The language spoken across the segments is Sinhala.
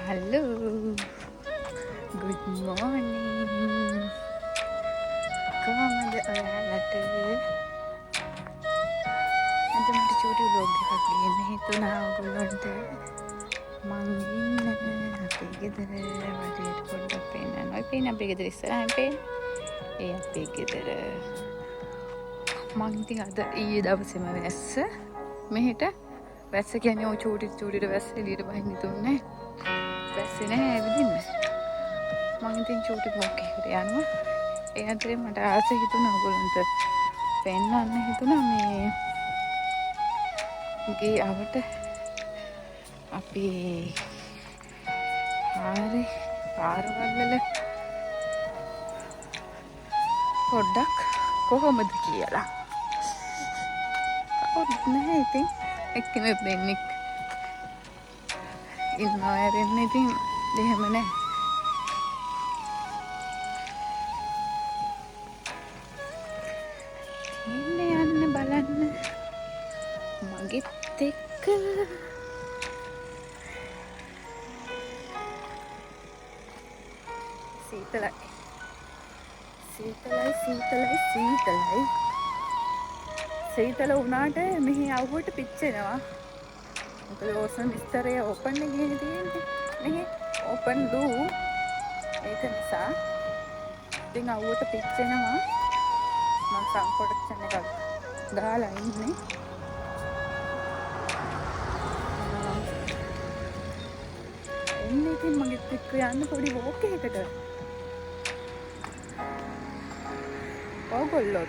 Hello. Good morning. කොහමද ඔයාලට? අද මට චූටි vlog එකක් ගේන්න හිතුණා ඔයගොල්ලන්ට. මං ඉන්නේ අපේ ගෙදර වටේට පොඩ්ඩක් පේන්න. ඔය පේන අපේ ගෙදර ඉස්සරහින් පේන. ඒ අපේ ගෙදර. මං ඉතින් අද ඊයේ දවසේම වැස්ස මෙහෙට වැස්ස කියන්නේ ඔය චූටිට වැස්ස එළියට බහින්න දුන්නේ. වැස්සේ නැහැ ඇවිදින්න. මං ඉතින් චූටි බ්ලොග් එකකට යනවා. ඒ අතරේ මට ආස හිතුණා ඔයගොල්ලන්ට පෙන්නන්න හිතුණා මේ ගේ අවට අපි හරි පාරවල් වල පොඩ්ඩක් කොහොමද කියලා. කවුරුත් නැහැ ඉතින් එක්කෙනෙක් දෙන්නෙක් ඉන්නවා ඇරෙන්න ඉතින් එහෙම නැහැ. යන්න බලන්න මගෙත් එක්ක. සීතලයි සීතල වුණාට මෙහි අවුවට පිච්චෙනවා. මොකද ඕසන් විස්තරය ඕපන් එකේ තියෙන්නේ. මෙහි ඕපන් දූ ඒක නිසා ඉතින් අවුවට පිච්චෙනවා. මම සම් ප්‍රොටෙක්ෂන් එකක් දාලා ඉන්නේ. එන්නේ ඉතින් මගෙත් එක්ක යන්න පොඩි වෝක් එකකට. ඔයගොල්ලෝ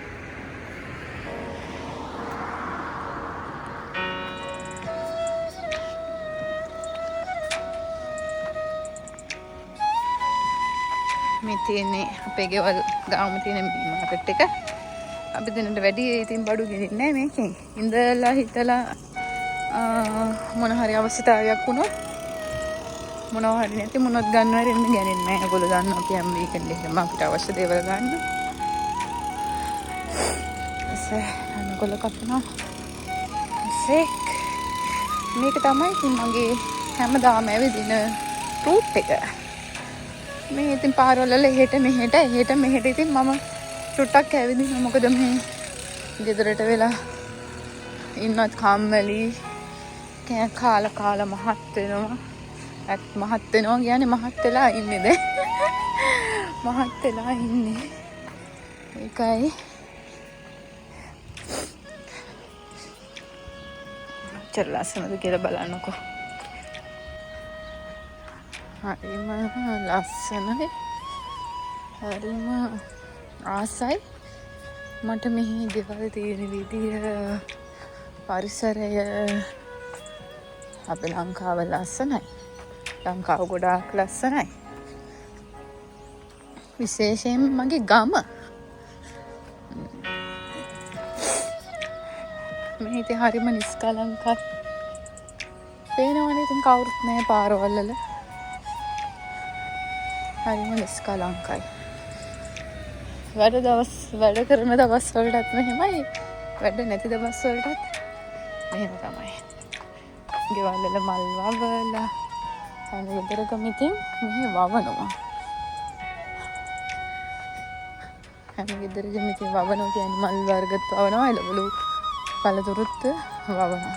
මේ තියෙන්නේ අපේ ගෙවල් ගාම තියෙන මාකට් එක. අපි දෙන්නට වැඩි ඉතින් බඩු ගෙනින්නේ නැහැ මේකෙන්. ඉඳලා හිටලා මොන හරි අවශ්‍යතාවයක් වුණොත් මොනවා හරි නැති මොනවත් ගන්නව රෙන්න ගන්නේ නැහැ. ඒගොල්ලෝ දන්නවා අපි හැම වීකෙන්ඩ් එකකම අපිට අවශ්‍ය දේවල් ගන්න. අනකොල කපනවා. මේක තමයි ඉතින් මගේ හැමදාම ඇවිදින රූට් එක. මේ ඉතින් පාරවල එහෙට මෙහෙට ඉතින් මම චුට්ටක් ඇවිදිනවා. මොකද මේ ගෙදරට වෙලා ඉන්නත් කම්මැලි. කාලා මහත් වෙනවා. මහත් වෙනවා කියන්නේ මහත් වෙලා ඉන්නේ දැන්. මහත් වෙලා ඉන්නේ. ඒකයි ලස්සනද කියලා බලන්නකෝ. හරිම ලස්සනයි. හරිම ආසයි. මට මෙහි ගෙවල් තියෙන විදිය පරිසරය අපේ ලංකාව ලස්සනයි. ලංකාව ගොඩාක් ලස්සනයි. විශේෂයෙන් මගේ ගම. මේ ඉතින් හරිම නිස්කලංකයි. පේනවනේ ඉතින් කවුරුත් නැහැ පාරවල් වල. හරිම නිස්කලංකයි. වැඩ කරන දවස් වලටත් මෙහෙමයි. වැඩ නැති දවස් වලටත් මෙහෙම තමයි. ගෙවල් වල මල් වවලා හැම ගෙදරකම ඉතින් මෙහෙ වවනවා. හැම ගෙදරකම ඉතින් වවනවා කියන්නේ මල් වර්ගත් වවනවා. එළවලු පළතුරුත් වවනවා.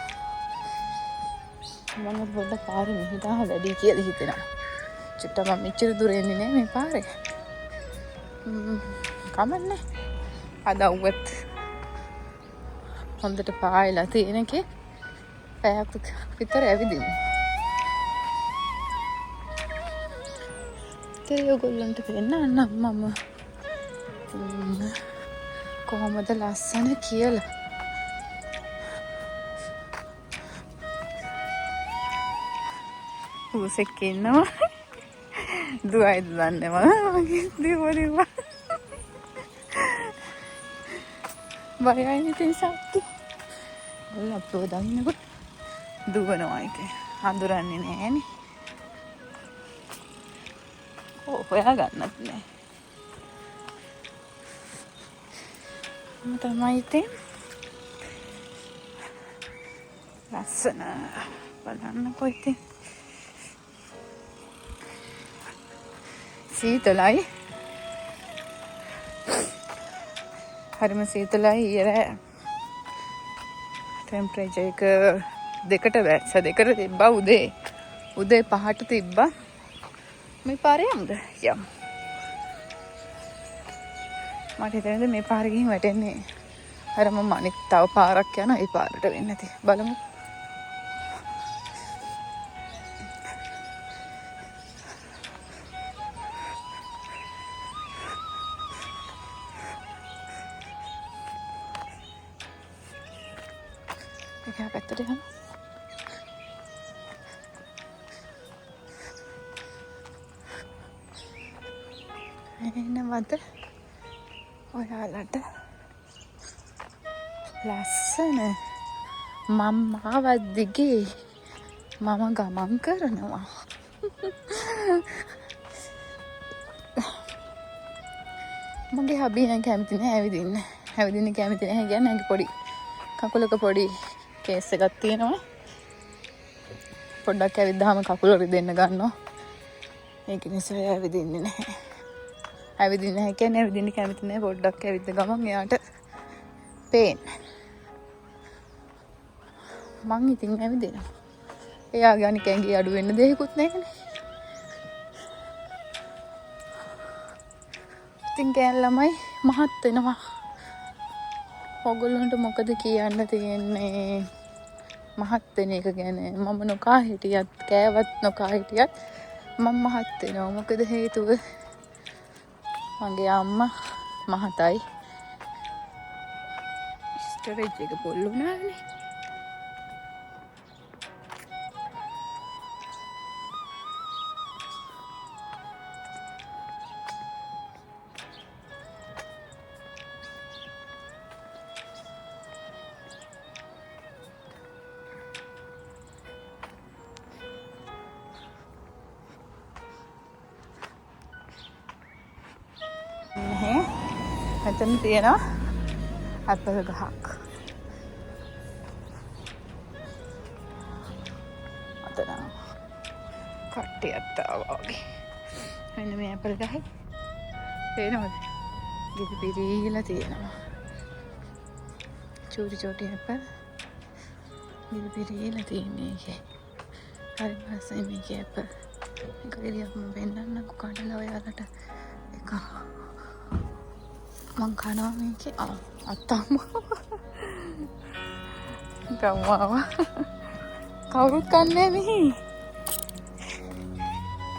මම පොඩ්ඩක් පාරේ මෙහෙට වැඩි කියලා හිතෙනවා. චුට්ටක් මම මෙච්චර දුර එන්නේ නැහැ මේ පාරේ. කමන්නේ. අද අවුවත් හොඳට පායලා තියෙන එකේ පැයක් විතර ඇවිදිමු. ඉතින් ඔයගොල්ලන්ට පෙන්නන්නම් මම කොහොමද ලස්සන කියලා. ඌසෙක් ඉන්නවා. දුවයිද දන්නේ මගේ දිවුවා. බයයි ඉතින් සත්තු. ඔන්න අප්ලෝ දන්නකොට දුවනවා එක. හඳුරන්නේ නැහැනේ. හොයා ගන්නත් නැහැ. තමයි ඉතින් ලස්සන බලන්නකො ඉතින්. සීතලයි. හරිම සීතලයි. ඊයේ ටෙම්පරේචර් එක 2ට වැස්ස 2ට තිබ්බා උදේ 5ට තිබ්බා. මේ පාරේ යමුද? යමු. මට හිතෙන්නේ මේ පාරේ ගිහින් වැටෙන්නේ අර මම අනිත් තව පාරක් යනවා ඒ පාරට වෙන්නේ නැති. බලමු. ඒක පැත්තට යනවා. එනවද ඔයාලට ලස්සන මම්මාවත් දිගේ මම ගමන් කරනවා. මගේ හබී නම් කැමති නෑ ඇවිදින්න. ඇවිදින්න කැමති නැහැ කියන්නේ ඇඟ පොඩි කකුලක පොඩි කේස් එකක් තියෙනවා. පොඩ්ඩක් ඇවිද්දාම කකුල රිදෙන්න ගන්නවා. ඒක නිසා ඇවිදින්නේ නැහැ. ඇවිදින්න නැහැ කියන්නේ ඇවිදින්න කැමති නැහැ. පොඩ්ඩක් ඇවිද්ද ගමන් එයාට පේන්න. මං ඉතින් ඇවිදිනවා. එයාගේ අනික ඇඟේ අඩු වෙන්න දෙයක්වත් නැහැනේ. ඉතින් ගෑන් ළමයි මහත් වෙනවා. ඔයගොල්ලන්ට මොකද කියන්න තියෙන්නේ? මහත් වෙන එක ගැන මම නොකා හිටියත් කෑවත් නොකා හිටියත් මම මහත් වෙනවා. මොකද හේතුව මගේ අම්මා මහතයි. ස්ටෝරේජ් එක පොල් වුණානේ. මෙතන තියෙනවා ඇපල් ගහක්. අතන කට්ටියක් ආවා වගේ. මෙන්න මේ ඇපල් ගහයි. පේනවද? දිවි පිරීලා තියෙනවා. චූටි චූටි ඇපල් දිවි පිරීලා තියෙන්නේ ඒකේ. හරි මස්සයි මේකේ ඇපල්. ඒක එළියක් මම පෙන්නන්නකෝ කඩලා ඔයාලට. එක මං කනවා මේකේ අත්තම්මා ගම්මාව කවුරුත් කන්නේ මෙහි.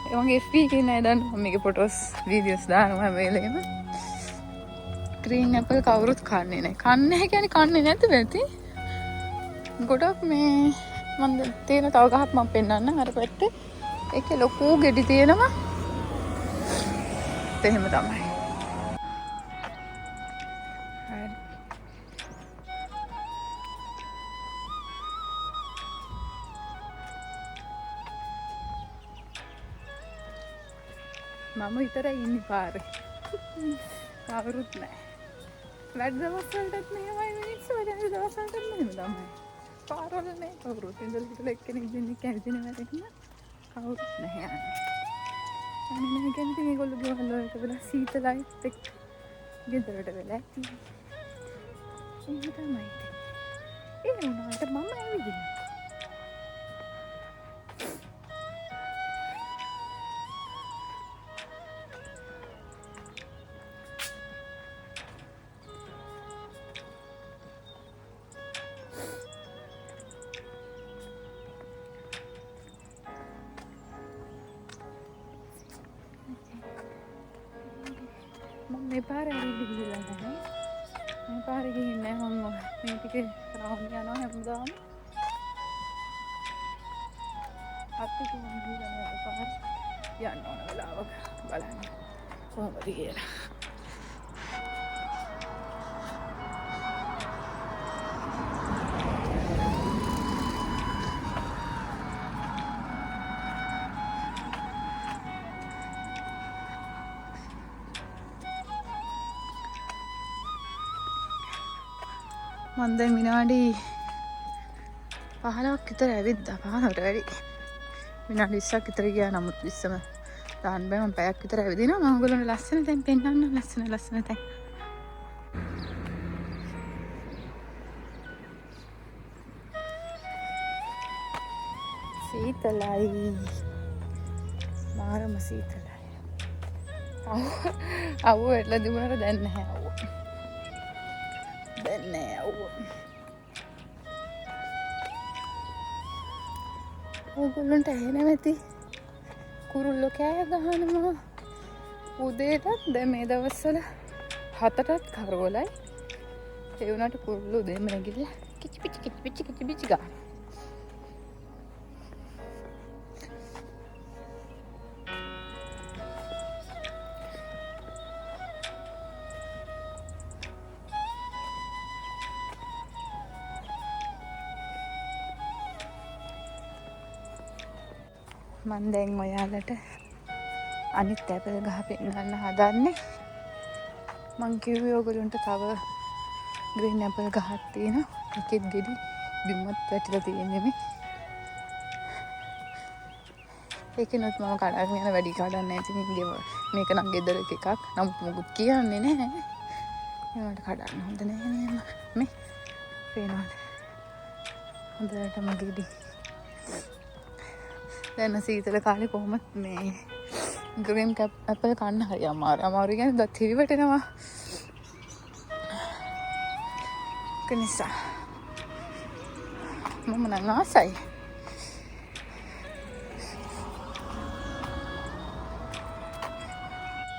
ඒ වගේ FB එකේ නෑ දාන්න මම මේකේ ෆොටෝස් වීඩියෝස් දානවා හැම වෙලේම. ග්‍රීන් ඇපල් කවුරුත් කන්නේ නෑ. කන්නේ නැහැ කියන්නේ කන්නේ නැද්ද වෙති? ගොඩක් මේ මම තියෙන තව ගහක් මම පෙන්නන්න අර පැත්තේ. ඒකේ ලොකු ගෙඩි තියෙනවා. එහෙම තමයි. මම විතරයි ඉන්නේ පාරේ. කවුරුත් නැහැ. වැඩ දවස් වලටත් මෙහෙමයි මිනිස්සු වැඩ දවස් වලටත් මෙහෙම තමයි. පාරවල නේ කවුරුත් ඉඳලා හිටලා එක්කෙනෙක් දෙන්නෙක් කැවිදින වැඩකම කවුරුත් නැහැ යන්නේ. අනේ මම කියන්නේ මේගොල්ලෝ ගෙවල් වලට වෙලා සීතලයිත් එක්ක ගෙදරට වෙලා ඇති. එහෙම තමයි. ඒ වුණාට මම ඇවිදිනවා. මේ පාරේ ගිහිල්ලා නැහැ. මේ පාරේ ගිහින් නැහැ මම මේ ටිකේ රවුන්ඩ් යනවා හැමදාම. අපිට ගිහිල්ලා යන්න පාර යන්න ඕන වෙලාවක බලන්න කොහොමද කියලා. මම දැන් විනාඩි 15ක් විතර ඇවිද්දා පාරට වැඩි. විනාඩි 20ක් විතර ගියා නමුත් 20ම දාන්න බෑ. මම පැයක් විතර ඇවිදිනවා. මම ඔයගොල්ලන්ට ලස්සන තැන් පෙන්නන්න. ලස්සන තැන්. සීතලයි. මාරම සීතලයි. අවුව එట్లా දුවනට දැන් නැහැ අවුව. දැන් නෑ අවුව. ඔයගොල්ලන්ට ඇහෙනව ඇති. කුරුල්ලෝ කෑ ගහනවා. උදේටත් දැන් මේ දවස්වල 7ටත් කරවලයි. ඒ වුණාට කුරුල්ලෝ උදේම නැගිටලා කිචි පිචි ගා. මම දැන් ඔයාලට අනිත් ඇපල් ගහ පෙන්නන්න හදන්නේ. මං කිව්වේ ඔයගොල්ලන්ට තව ග්‍රීන් ඇපල් ගහක් තියෙනවා. එකෙත් ගෙඩි බිමත් වැටිලා තියෙන්නේ මේ. ඒකෙනුත් මම කඩන්න යන වැඩි කඩන්න නැති මේක නම් ගෙදර එකක්. නමුත් මොකුත් කියන්නේ නැහැ. ඒවට කඩන්න හොඳ නැහැ නේද? මේ පේනවද? හොඳටම ගෙඩි. දැන් සීතල කාලේ කොහොමද මේ ග්‍රීන් ඇපල් කන්න හරි අමාරු කියන්නේ දත් හිරිවැටෙනවා. ඒක නිසා මම නම් ආසයි.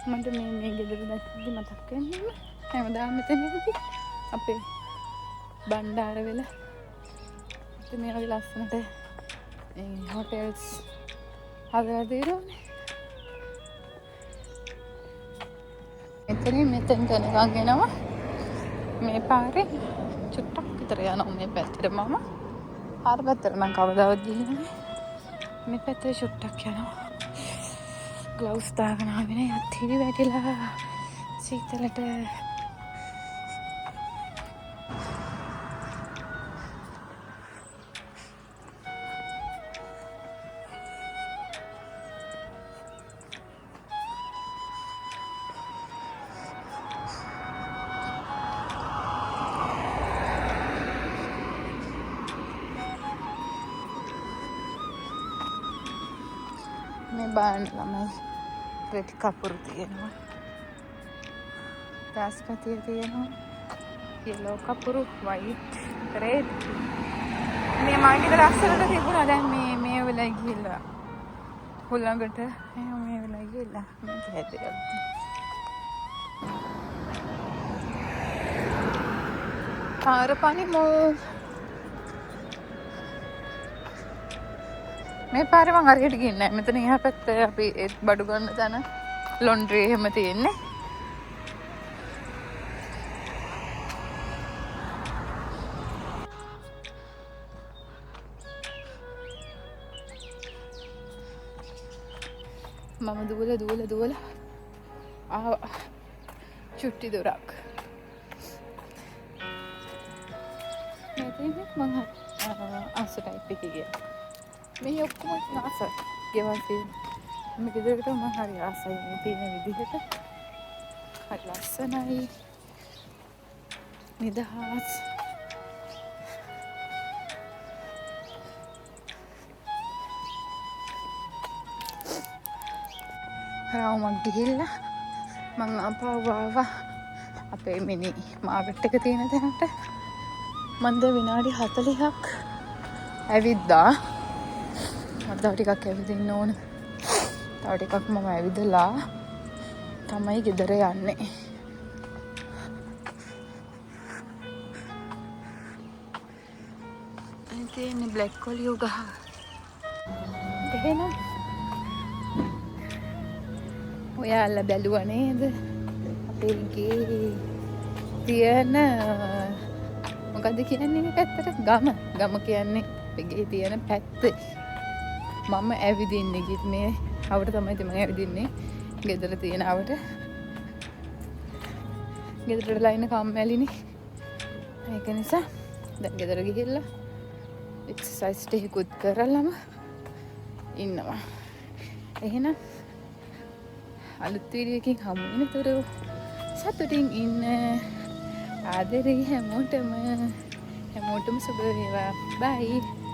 මට මේ ගෙදර දැක්කද මතක් වෙන්නේ. හැමදාම මෙතනදී අපේ බණ්ඩාර වෙලා මේ වගේ ලස්සනට හොටෙල්ස් හදලා තියෙනවානේ. මෙතනට යනකම් මේ පාරේ චුට්ටක් විතර යනවා මේ පැත්තට මම. අර පැත්තට නම් කවදාවත් ගිහින් නැහැ. මේ පැත්තේ චුට්ටක් යනවා. ග්ලව්ස් දාගෙන ආවෙන යත් හිරි වැටිලා සීතලට. මේ බාන්න ළමයි රෙදි කපුරු තියෙනවා. දාස්පතිය තියෙනවා. yellow කපුරු white red. මේ මාගේ ලස්සනට තිබුණා. දැන් මේ වෙලයි ගිහලා හුලඟට මේ වෙලයි ගිහලා මේක හැදෙලා. පාරපනිමු. මේ පාරේ මං හරියට ගිහින් නැහැ. මෙතන එහා පැත්තේ අපි බඩු ගන්න තැන ලොන්ඩ්‍රි එහෙම තියෙන්නේ. මම දුවලා ආවා චුට්ටි දොරක්. මෙතන මං ආස ටයිප් එකේ ගියා. මේ ඔක්කොම ආස ගෙවල් තියෙන මේ ගෙදරට මම හරි ආසයි මේ තියෙන විදිහට. හරි ලස්සනයි. නිදහස්. රාමක් ගිහිල්ලා මං ආපහු ආවා අපේ මිනි මාකට් එක තියෙන තැනට. මන්ද විනාඩි 40ක් ඇවිද්දා. මට තව ටිකක් ඇවිදින්න ඕන. තව ටිකක් මම ඇවිදලා තමයි ගෙදර යන්නේ. තියෙන්නේ බ්ලැක් කොලියෝ ගහ. එහෙනම් ඔයාලා බැලුවා නේද? අපේ ගේ තියෙන මොකද්ද කියන්නේ මේ පැත්තට? ගම කියන්නේ අපේ ගේ තියෙන පැත්තේ. මම ඇවිදින්නේ කිත් මේ අවට තමයි මම ඇවිදින්නේ. ගෙදර තියෙන අවට. ගෙදරට ලයින කම්මැලිනේ. ඒක නිසා දැන් ගෙදර ගිහිල්ලා එක්සර්සයිස් ටිකකුත් කරලම ඉන්නවා. එහෙනම් අලුත් වීඩියෝ එකකින් හමු වෙනතුරු සතුටින් ඉන්න. ආදරේ හැමෝටම සුබ වේවා. බයි.